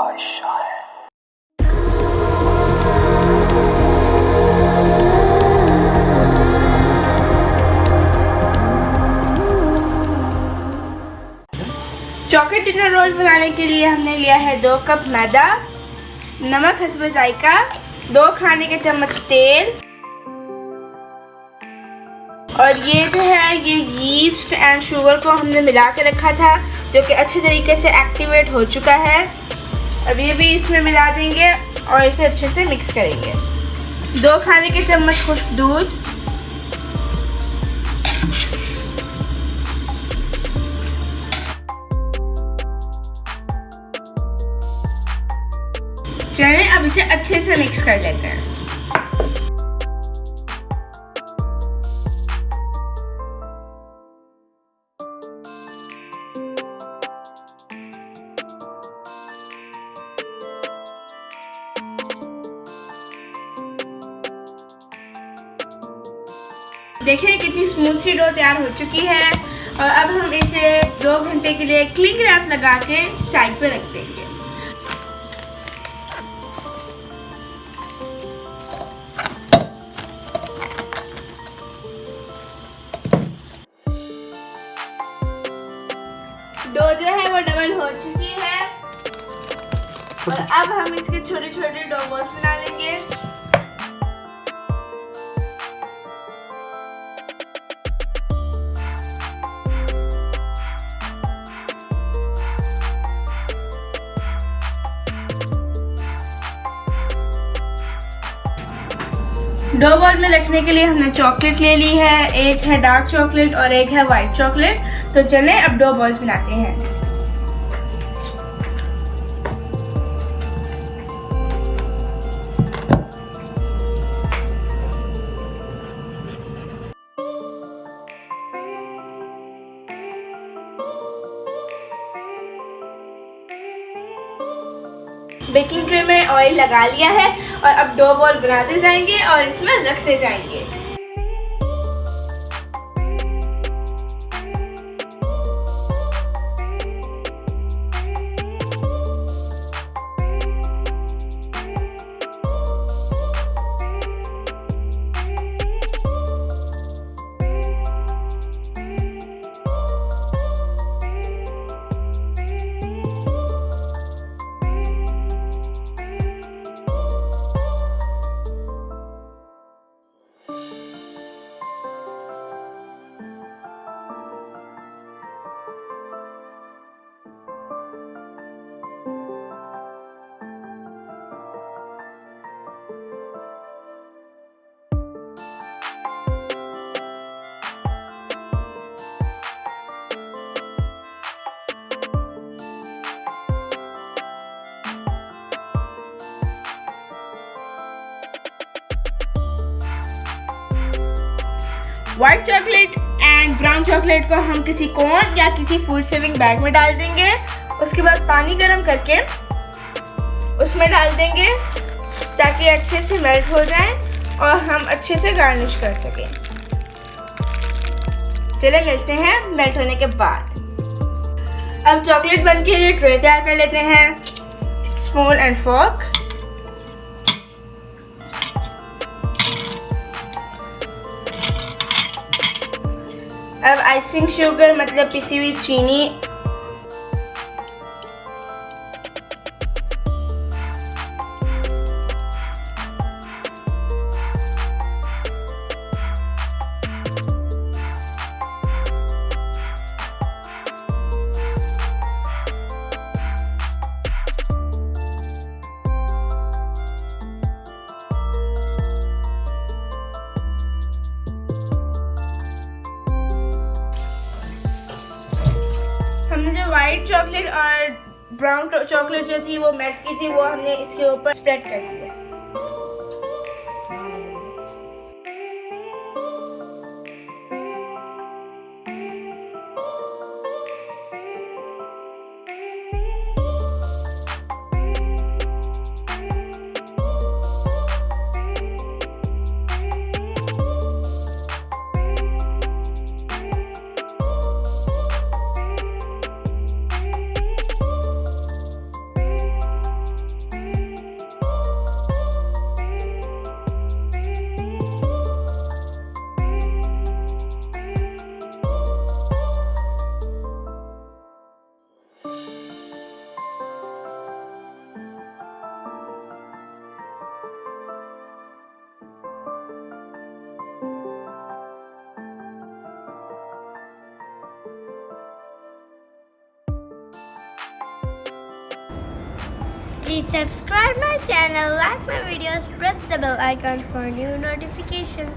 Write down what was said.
बादशाह है। Chocolate dinner role बनाने के लिए हमने लिया है 2 कप मैदा, नमक हस्बे जायका, 2 खाने के चम्मच तेल, और ये जो है ये यीस्ट एंड शुगर को हमने मिला के रखा था, जो कि अच्छे तरीके से एक्टिवेट हो चुका है। अब ये भी इसमें मिला देंगे और इसे अच्छे से मिक्स करेंगे। 2 खाने के चम्मच खुश्क दूध, चलिए अब इसे अच्छे से मिक्स कर लेते हैं। देखिए कितनी स्मूथ सी डो तैयार हो चुकी है और अब हम इसे 2 घंटे के लिए क्लिंग रैप लगा के साइड पे रख देंगे। डो जो है वो डबल हो चुकी है और अब हम इसके छोटे छोटे डो बॉल्स बना लेंगे। डो बॉल में रखने के लिए हमने चॉकलेट ले ली है, एक है डार्क चॉकलेट और एक है वाइट चॉकलेट। तो चलें अब डो बॉल्स बनाते हैं। बेकिंग ट्रे में ऑयल लगा लिया है और अब डो बॉल बनाते जाएंगे और इसमें रखते जाएंगे। White chocolate and brown chocolate को हम किसी कोन या किसी फूड सेविंग बैग में डाल देंगे। उसके बाद पानी गर्म करके उसमें डाल देंगे ताकि अच्छे से मेल्ट हो जाए और हम अच्छे से गार्निश कर सकें। चलिए मिलते हैं मेल्ट होने के बाद। अब चॉकलेट बन के लिए ट्रे तैयार कर लेते हैं, स्पून एंड फोर्क। अब आइसिंग शुगर मतलब पिसी हुई चीनी, हमने जो वाइट चॉकलेट और ब्राउन चॉकलेट जो थी वो मेल्ट की थी वो हमने इसके ऊपर स्प्रेड कर दिया। Please subscribe my channel, like my videos, press the bell icon for new notifications.